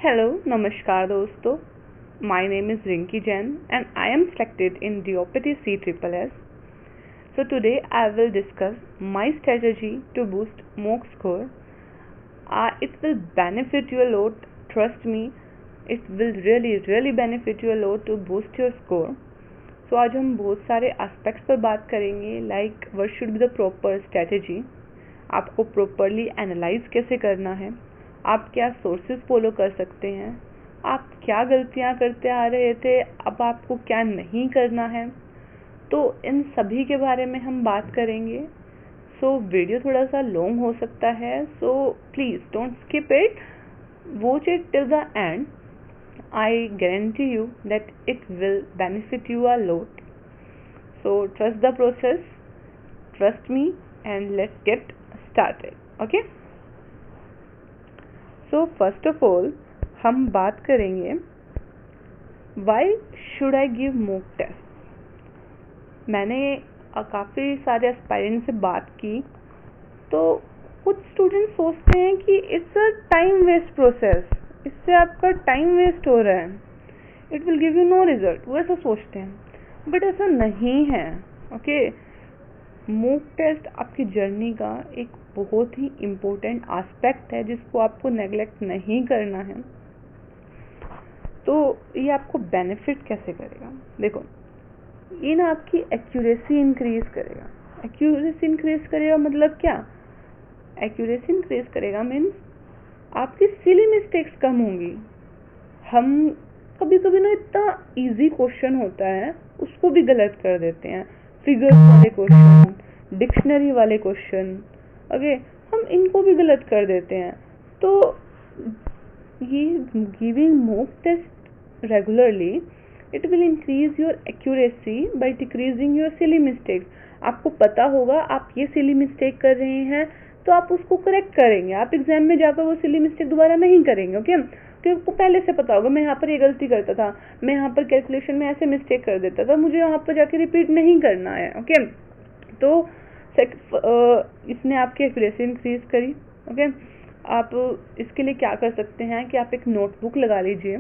Hello, Namaskar दोस्तों. My name is Rinki Jain and I am selected in DOPT CSSS. So today I will discuss my strategy to boost mock score. It will benefit you a lot, trust me. It will really benefit you a lot to boost your score. So आज हम बहुत सारे aspects पर बात करेंगे like what should be the proper strategy. आपको properly analyze कैसे करना है, आप क्या सोर्सेज फॉलो कर सकते हैं, आप क्या गलतियां करते आ रहे थे, अब आपको क्या नहीं करना है, तो इन सभी के बारे में हम बात करेंगे. सो वीडियो थोड़ा सा लॉन्ग हो सकता है, so please don't skip it, watch it till the end. I guarantee you that it will benefit you a lot. So trust the process, trust me and let's get started. Okay, so first of all हम बात करेंगे why should I give mock test. मैंने काफ़ी सारे aspirant से बात की, तो कुछ स्टूडेंट सोचते हैं कि it's a time waste process, इससे आपका टाइम वेस्ट हो रहा है, it will give you no result, वो ऐसा सोचते हैं. बट ऐसा नहीं है. ओके, मॉक टेस्ट आपकी जर्नी का एक बहुत ही इम्पोर्टेंट एस्पेक्ट है जिसको आपको नेग्लेक्ट नहीं करना है. तो ये आपको बेनिफिट कैसे करेगा, देखो, ये ना आपकी एक्यूरेसी इंक्रीज करेगा. एक्यूरेसी इंक्रीज करेगा मतलब क्या? एक्यूरेसी इंक्रीज करेगा मीन्स आपकी सिली मिस्टेक्स कम होंगी. हम कभी कभी ना इतना इजी क्वेश्चन होता है उसको भी गलत कर देते हैं. फिगर्स वाले क्वेश्चन, डिक्शनरी वाले क्वेश्चन, ओके, हम इनको भी गलत कर देते हैं. तो ये giving mock test regularly, it will increase your accuracy by decreasing your silly mistakes. आपको पता होगा आप ये सिली मिस्टेक कर रहे हैं तो आप उसको करेक्ट करेंगे. आप एग्जाम में जाकर वो सिली मिस्टेक दोबारा नहीं करेंगे. ओके, क्योंकि आपको पहले से पता होगा मैं यहाँ पर ये गलती करता था, मैं यहाँ पर कैलकुलेशन में ऐसे मिस्टेक कर देता था, मुझे यहाँ पर जाके रिपीट नहीं करना है. ओके, तो इसने आपकी एक्यूरेसी इंक्रीज करी. ओके, आप इसके लिए क्या कर सकते हैं कि आप एक नोटबुक लगा लीजिए.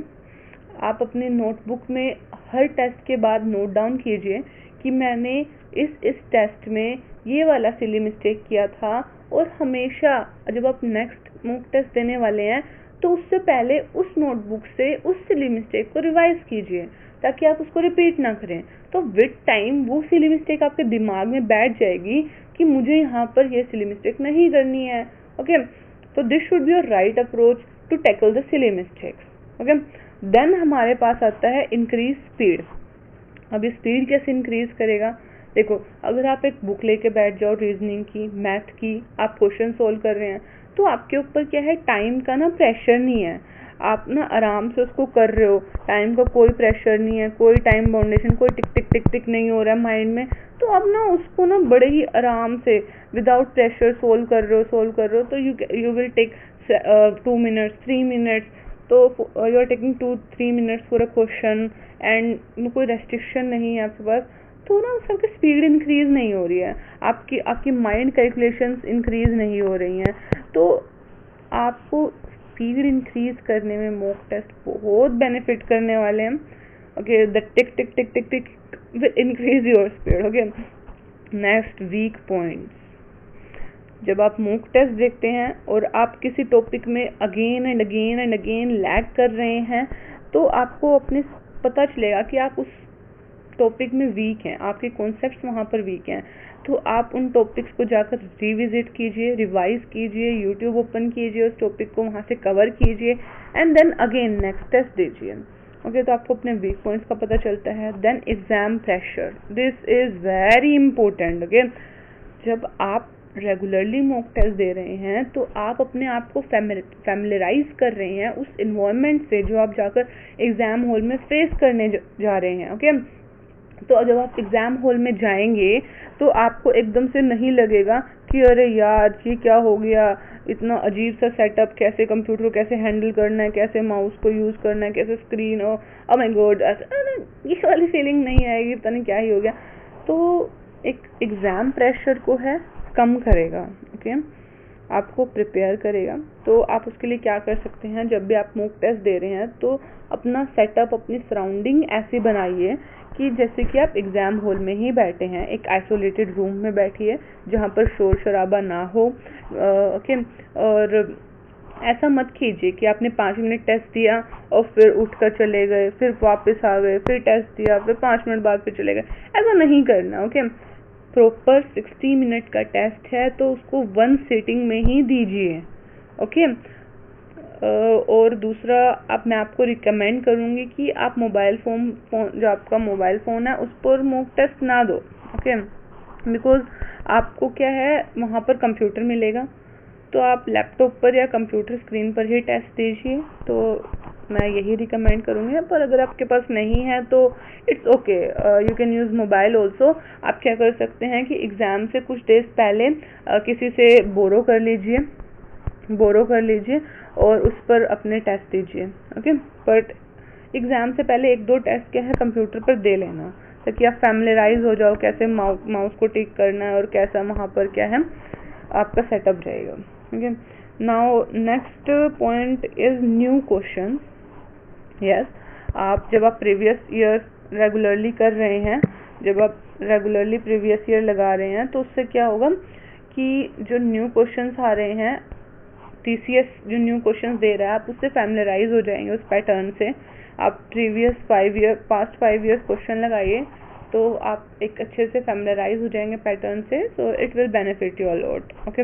आप अपने नोटबुक में हर टेस्ट के बाद नोट डाउन कीजिए कि मैंने इस टेस्ट में ये वाला सिली मिस्टेक किया था, और हमेशा जब आप नेक्स्ट मॉक टेस्ट देने वाले हैं तो उससे पहले उस नोटबुक से उस सिली मिस्टेक को रिवाइज कीजिए ताकि आप उसको रिपीट ना करें. तो विद टाइम वो सिली मिस्टेक आपके दिमाग में बैठ जाएगी कि मुझे यहाँ पर ये सिली मिस्टेक नहीं करनी है. ओके, तो this should be your right approach to tackle the silly mistakes. Okay, then हमारे पास आता है इंक्रीज स्पीड. अब ये स्पीड कैसे इंक्रीज करेगा? देखो, अगर आप एक बुक लेके बैठ जाओ, रीजनिंग की, मैथ की, आप क्वेश्चन सोल्व कर रहे हैं, तो आपके ऊपर क्या है, टाइम का ना प्रेशर नहीं है. आप ना आराम से उसको कर रहे हो, टाइम का कोई प्रेशर नहीं है, कोई टाइम बाउंडेशन, कोई टिक टिक टिक टिक नहीं हो रहा है माइंड में. तो आप ना उसको ना बड़े ही आराम से विदाउट प्रेशर सोल्व कर रहे हो. तो you will take 2 minutes 3 minutes. तो you are taking 2-3 minutes for a question and कोई रेस्ट्रिक्शन नहीं है आपके पास. तो ना उस सबकी स्पीड इंक्रीज नहीं हो रही है, आपकी माइंड कैलकुलेशंस इंक्रीज नहीं हो रही हैं. तो आपको स्पीड इंक्रीज करने में मॉक टेस्ट बहुत बेनिफिट करने वाले हैं. Okay, the tick tick tick tick tick will increase your speed. Okay, next, weak points. जब आप मॉक टेस्ट देखते हैं और आप किसी टॉपिक में अगेन एंड अगेन लैग कर रहे हैं, तो आपको अपने पता चलेगा कि आप उस टॉपिक में वीक हैं, आपके कॉन्सेप्ट्स वहाँ पर वीक हैं. तो आप उन टॉपिक्स को जाकर रिविजिट कीजिए, रिवाइज कीजिए, यूट्यूब ओपन कीजिए, उस टॉपिक को वहाँ से कवर कीजिए and then again next test दीजिए. ओके, तो आपको अपने वीक पॉइंट्स का पता चलता है. Then exam pressure, this is very important. Okay, जब आप रेगुलरली मॉक टेस्ट दे रहे हैं तो आप अपने आप को फैमिलियराइज कर रहे हैं उस इन्वायरमेंट से जो आप जाकर एग्जाम हॉल में फेस करने जा रहे हैं. ओके, तो जब आप एग्जाम हॉल में जाएंगे तो आपको एकदम से नहीं लगेगा कि अरे यार ये क्या हो गया, इतना अजीब सा सेटअप, कैसे कंप्यूटर को कैसे हैंडल करना है, कैसे माउस को यूज करना है, कैसे स्क्रीन, ओ माय गॉड, ये वाली फीलिंग नहीं आएगी, पता नहीं क्या ही हो गया. तो एक एग्जाम प्रेशर को है कम करेगा. ओके, आपको प्रिपेयर करेगा। तो आप उसके लिए क्या कर सकते हैं, जब भी आप मॉक टेस्ट दे रहे हैं तो अपना सेटअप, अपनी सराउंडिंग ऐसी बनाइए कि जैसे कि आप एग्ज़ाम हॉल में ही बैठे हैं, एक आइसोलेटेड रूम में बैठिए जहाँ पर शोर शराबा ना हो। ओके, और ऐसा मत कीजिए कि आपने 5 मिनट टेस्ट दिया और फिर उठकर चले गए, फिर वापस आ गए, फिर टेस्ट दिया, फिर 5 मिनट बाद फिर चले गए। ऐसा नहीं करना। ओके, प्रॉपर 60 मिनट का टेस्ट है तो उसको 1 सिटिंग में ही दीजिए। ओके, और दूसरा मैं आपको रिकमेंड करूँगी कि आप मोबाइल फ़ोन जो आपका मोबाइल फ़ोन है उस पर मॉक टेस्ट ना दो। ओके, बिकॉज आपको क्या है, वहाँ पर कंप्यूटर मिलेगा तो आप लैपटॉप पर या कंप्यूटर स्क्रीन पर ही टेस्ट दीजिए। तो मैं यही रिकमेंड करूँगी। पर अगर आपके पास नहीं है तो it's okay, you can use mobile also. आप क्या कर सकते हैं कि एग्ज़ाम से कुछ डेज पहले किसी से बोरो कर लीजिए और उस पर अपने टेस्ट दीजिए। ओके, बट एग्ज़ाम से पहले 1-2 टेस्ट क्या है कंप्यूटर पर दे लेना, ताकि आप फैमिलियराइज हो जाओ कैसे माउस को टिक करना है और कैसा वहाँ पर क्या है आपका सेटअप रहेगा। Okay, now next point is new question. Yes, जब आप प्रीवियस ईयर रेगुलरली कर रहे हैं, जब आप रेगुलरली प्रीवियस ईयर लगा रहे हैं तो उससे क्या होगा कि जो न्यू क्वेश्चंस आ रहे हैं, टीसीएस जो न्यू क्वेश्चंस दे रहा है, आप उससे फैमिलियराइज हो जाएंगे उस पैटर्न से। आप पास्ट 5 ईयर्स क्वेश्चन लगाइए तो आप एक अच्छे से फैमिलियराइज हो जाएंगे पैटर्न से। So it will benefit you a lot. Okay,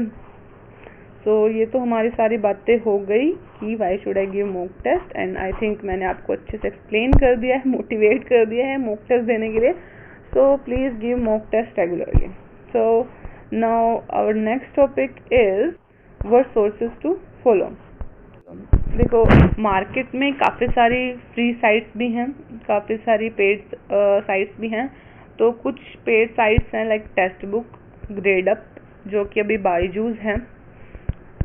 so ये तो हमारी सारी बातें हो गई कि why should I give mock test, and I think मैंने आपको अच्छे से एक्सप्लेन कर दिया है, मोटिवेट कर दिया है मॉक टेस्ट देने के लिए। So please give mock test regularly. So now our next topic is what sources to follow. देखो, मार्केट में काफ़ी सारी फ्री साइट्स भी हैं, काफ़ी सारी पेड साइट्स भी हैं। तो कुछ पेड साइट्स हैं लाइक टेक्स्ट बुक, ग्रेडअप जो कि अभी बायजूस है।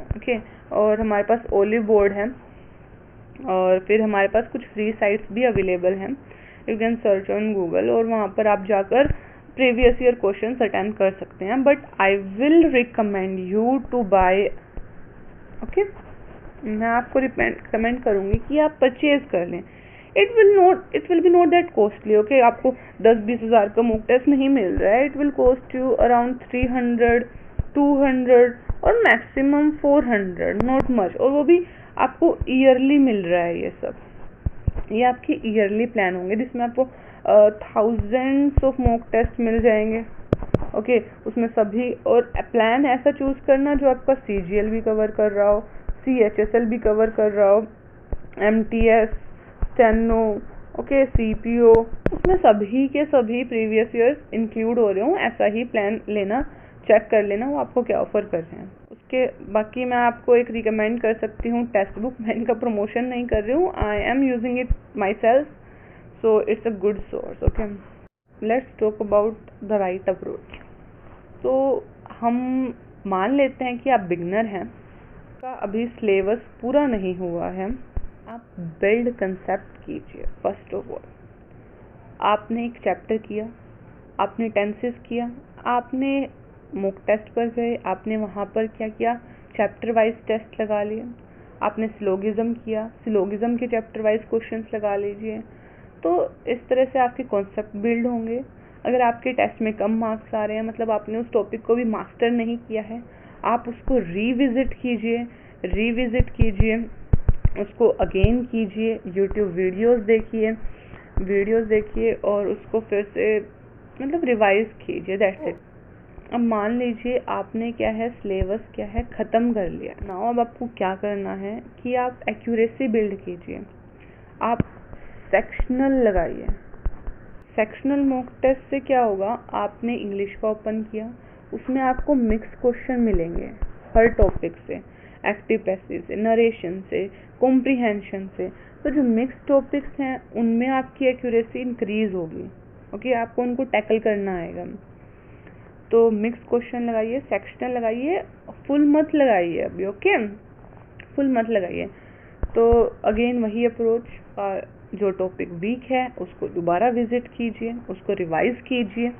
ओके, और हमारे पास ओलिव बोर्ड है, और फिर हमारे पास कुछ फ्री साइट्स भी अवेलेबल हैं। You can search on Google और वहाँ पर आप जाकर प्रीवियस ईयर क्वेश्चन अटेम्प्ट कर सकते हैं। But I will recommend you to buy. Okay, मैं आपको रिकमेंड करूँगी कि आप परचेज कर लें। It will be not that costly. Okay, आपको 10-20 हज़ार का मॉक टेस्ट नहीं मिल रहा है। It will cost you around 300, 200 और मैक्सिमम 400, नॉट मच। और वो भी आपको ईयरली मिल रहा है। ये आपके ईयरली प्लान होंगे जिसमें आपको थाउजेंड्स ऑफ मॉक टेस्ट मिल जाएंगे। ओके, उसमें सभी, और प्लान ऐसा चूज करना जो आपका CGL भी कवर कर रहा हो, CHSL भी कवर कर रहा हो, MTS, स्टेनो, ओके, CPO, उसमें सभी के सभी प्रीवियस ईयर्स इंक्लूड हो रहे हो। ऐसा ही प्लान लेना, चेक कर लेना वो आपको क्या ऑफर कर रहे हैं। उसके बाकी मैं आपको एक रिकमेंड कर सकती हूँ टेक्स्ट बुक। मैं इनका प्रमोशन नहीं कर रही हूँ, I am using it my self, so it's a good source. Okay, let's talk about the right approach. तो हम मान लेते हैं कि आप बिगनर हैं, का अभी सिलेबस पूरा नहीं हुआ है। आप बिल्ड कंसेप्ट कीजिए। फर्स्ट ऑफ ऑल आपने एक चैप्टर किया, आपने टेंसेस किया, आपने मॉक टेस्ट पर गए, आपने वहाँ पर क्या किया, चैप्टर वाइज टेस्ट लगा लिए, आपने सिलोगिज्म किया, सिलोगिज्म के चैप्टर वाइज क्वेश्चंस लगा लीजिए। तो इस तरह से आपके कॉन्सेप्ट बिल्ड होंगे। अगर आपके टेस्ट में कम मार्क्स आ रहे हैं, मतलब आपने उस टॉपिक को भी मास्टर नहीं किया है, आप उसको रिविजिट कीजिए, उसको अगेन कीजिए, यूट्यूब वीडियोस देखिए और उसको फिर से मतलब रिवाइज कीजिए। That's it. अब मान लीजिए आपने क्या है, सिलेबस क्या है, ख़त्म कर लिया। नाउ अब आपको क्या करना है कि आप एक्यूरेसी बिल्ड कीजिए। आप सेक्शनल लगाइए। सेक्शनल मॉक टेस्ट से क्या होगा, आपने इंग्लिश का ओपन किया, उसमें आपको मिक्स क्वेश्चन मिलेंगे हर टॉपिक से, एक्टिव पैसिव से, नरेशन से, कॉम्प्रिहेंशन से। तो जो मिक्स टॉपिक्स हैं उनमें आपकी एक्यूरेसी इंक्रीज होगी। ओके, आपको उनको टैकल करना आएगा। तो मिक्स क्वेश्चन लगाइए, सेक्शनल लगाइए, फुल मत लगाइए अभी। ओके, फुल मत लगाइए। तो अगेन वही अप्रोच, जो टॉपिक वीक है उसको दोबारा विजिट कीजिए, उसको रिवाइज कीजिए।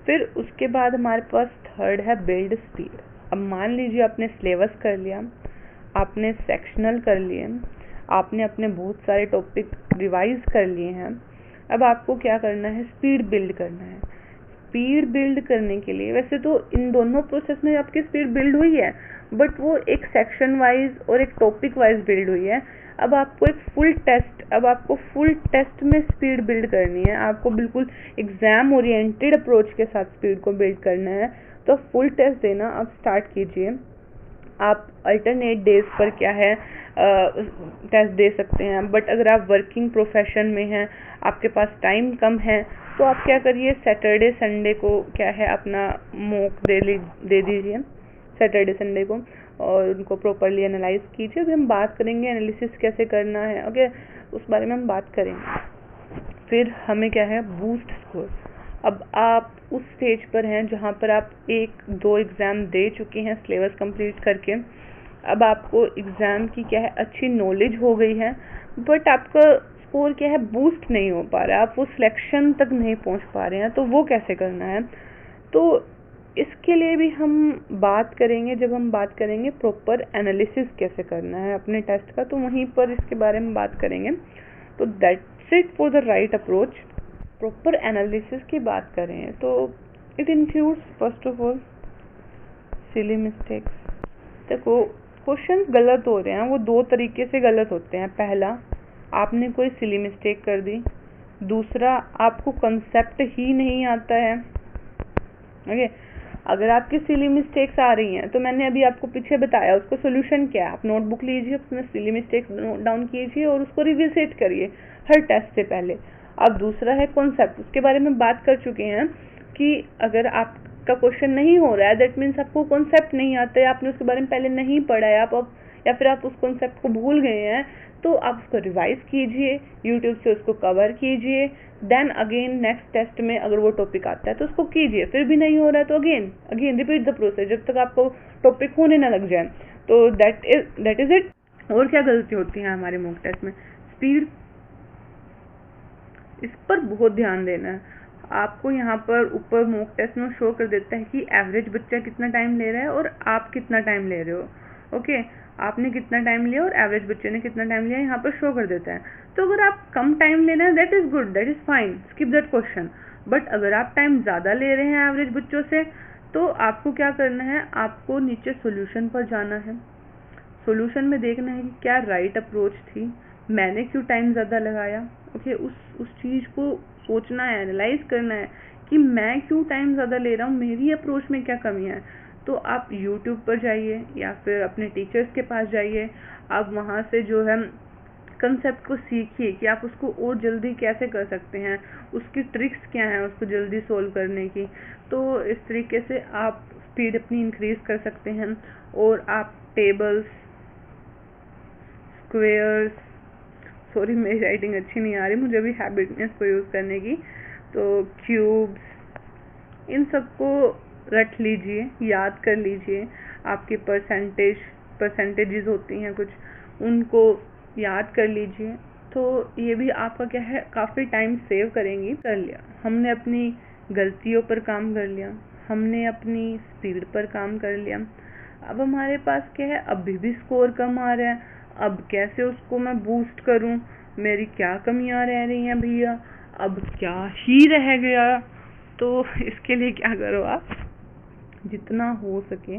फिर उसके बाद हमारे पास थर्ड है बिल्ड स्पीड। अब मान लीजिए आपने सिलेबस कर लिया, आपने सेक्शनल कर लिए, आपने अपने बहुत सारे टॉपिक रिवाइज कर लिए हैं। अब आपको क्या करना है, स्पीड बिल्ड करना है। स्पीड बिल्ड करने के लिए वैसे तो इन दोनों प्रोसेस में आपकी स्पीड बिल्ड हुई है, बट वो एक सेक्शन वाइज और एक टॉपिक वाइज बिल्ड हुई है। अब आपको फुल टेस्ट में स्पीड बिल्ड करनी है। आपको बिल्कुल एग्जाम ओरिएंटेड अप्रोच के साथ स्पीड को बिल्ड करना है। तो फुल टेस्ट देना आप स्टार्ट कीजिए। आप अल्टरनेट डेज पर क्या है टेस्ट दे सकते हैं, बट अगर आप वर्किंग प्रोफेशन में हैं, आपके पास टाइम कम है, तो आप क्या करिए, सैटरडे संडे को क्या है अपना मॉक दे दीजिए सैटरडे संडे को, और उनको प्रॉपरली एनालाइज कीजिए। अभी हम बात करेंगे एनालिसिस कैसे करना है, ओके, उस बारे में हम बात करेंगे। फिर हमें क्या है, बूस्ट स्कोर। अब आप उस स्टेज पर हैं जहाँ पर आप 1-2 एग्ज़ाम दे चुके हैं सिलेबस कंप्लीट करके। अब आपको एग्ज़ाम की क्या है, अच्छी नॉलेज हो गई है, बट आपका स्कोर क्या है, बूस्ट नहीं हो पा रहा है, आप वो सिलेक्शन तक नहीं पहुँच पा रहे हैं। तो वो कैसे करना है, तो इसके लिए भी हम बात करेंगे। जब हम बात करेंगे प्रॉपर एनालिसिस कैसे करना है अपने टेस्ट का, तो वहीं पर इसके बारे में बात करेंगे। तो that's it for the right approach. Proper analysis की बात करें तो it includes first of all silly mistakes. देखो, क्वेश्चन गलत हो रहे हैं वो 2 तरीके से गलत होते हैं। पहला, आपने कोई सिली मिस्टेक कर दी। दूसरा, आपको कंसेप्ट ही नहीं आता है। ओके, अगर आपकी सिली मिस्टेक्स आ रही हैं तो मैंने अभी आपको पीछे बताया उसका सोल्यूशन क्या है। आप नोटबुक लीजिए, उसमें सिली मिस्टेक्स नोट डाउन कीजिए और उसको रिविजिट करिए हर टेस्ट से पहले। अब दूसरा है कॉन्सेप्ट, उसके बारे में बात कर चुके हैं कि अगर आपका क्वेश्चन नहीं हो रहा है दैट मीन्स आपको कॉन्सेप्ट नहीं आता है, आपने उसके बारे में पहले नहीं पढ़ा है, आप अब या फिर आप उस कॉन्सेप्ट को भूल गए हैं, तो आप उसको रिवाइज कीजिए, यूट्यूब से उसको कवर कीजिए। देन अगेन नेक्स्ट टेस्ट में अगर वो टॉपिक आता है तो उसको कीजिए। फिर भी नहीं हो रहा है तो अगेन रिपीट द प्रोसेस जब तक आपको टॉपिक होने ना लग जाए। तो दैट इज इट। और क्या गलती होती है हमारे मॉक टेस्ट में, स्पीड, इस पर बहुत ध्यान देना है। आपको यहाँ पर ऊपर मॉक टेस्ट में शो कर देता है कि एवरेज बच्चा कितना टाइम ले रहा है और आप कितना टाइम ले रहे हो। ओके, आपने कितना टाइम लिया और एवरेज बच्चे ने कितना टाइम लिया, यहाँ पर शो कर देता है। तो अगर आप कम टाइम ले रहे हैं that is good, that is fine, skip that question. But अगर आप टाइम ज़्यादा ले रहे हैं एवरेज बच्चों से, तो आपको क्या करना है, आपको नीचे सोल्यूशन पर जाना है। सोल्यूशन में देखना है कि क्या राइट अप्रोच थी, मैंने क्यों टाइम ज़्यादा लगाया। ओके, उस चीज़ को सोचना है, एनालाइज करना है कि मैं क्यों टाइम ज़्यादा ले रहा हूँ, मेरी अप्रोच में क्या कमियाँ हैं। तो आप YouTube पर जाइए या फिर अपने टीचर्स के पास जाइए, आप वहाँ से जो है कंसेप्ट को सीखिए कि आप उसको और जल्दी कैसे कर सकते हैं, उसकी ट्रिक्स क्या हैं उसको जल्दी सोल्व करने की। तो इस तरीके से आप स्पीड अपनी इंक्रीज कर सकते हैं। और आप टेबल्स, स्क्वेयर्स, सॉरी मेरी राइटिंग अच्छी नहीं आ रही, मुझे भी हैबिट में इसको यूज़ करने की, तो क्यूब्स, इन सबको रट लीजिए, याद कर लीजिए। आपकी परसेंटेजेस होती हैं कुछ, उनको याद कर लीजिए। तो ये भी आपका क्या है, काफ़ी टाइम सेव करेंगी। कर लिया हमने, अपनी गलतियों पर काम कर लिया, हमने अपनी स्पीड पर काम कर लिया। अब हमारे पास क्या है, अभी भी स्कोर कम आ रहा है, अब कैसे उसको मैं बूस्ट करूं, मेरी क्या कमियां रह रही हैं भैया, अब क्या ही रह गया। तो इसके लिए क्या करो, आप जितना हो सके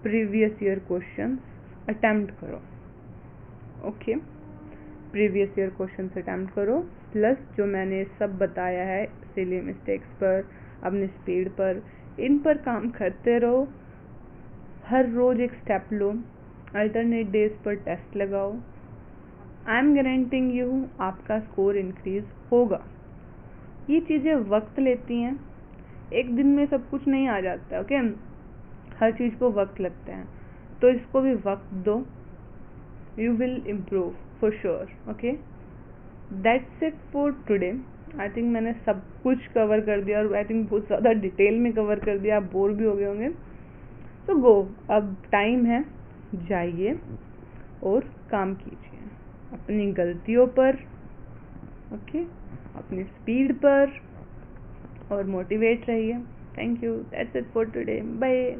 प्रीवियस ईयर क्वेश्चन अटेम्प्ट करो। Okay, previous year question attempt करो, प्लस जो मैंने सब बताया है सिली मिस्टेक्स पर, अपनी स्पीड पर, इन पर काम करते रहो। हर रोज एक स्टेप लो, अल्टरनेट डेज पर टेस्ट लगाओ। आई एम गारंटिंग यू आपका स्कोर इंक्रीज होगा। ये चीज़ें वक्त लेती हैं, एक दिन में सब कुछ नहीं आ जाता। ओके, हर चीज़ को वक्त लगता है, तो इसको भी वक्त दो, you will improve for sure. Okay, that's it for today. I think मैंने सब कुछ कवर कर दिया, और आई थिंक बहुत ज़्यादा डिटेल में कवर कर दिया, आप बोर भी हो गए होंगे। तो गो, अब टाइम है, जाइए और काम कीजिए अपनी गलतियों पर, ओके, अपनी स्पीड पर, और मोटिवेट रहिए। Thank you, that's it for today, bye.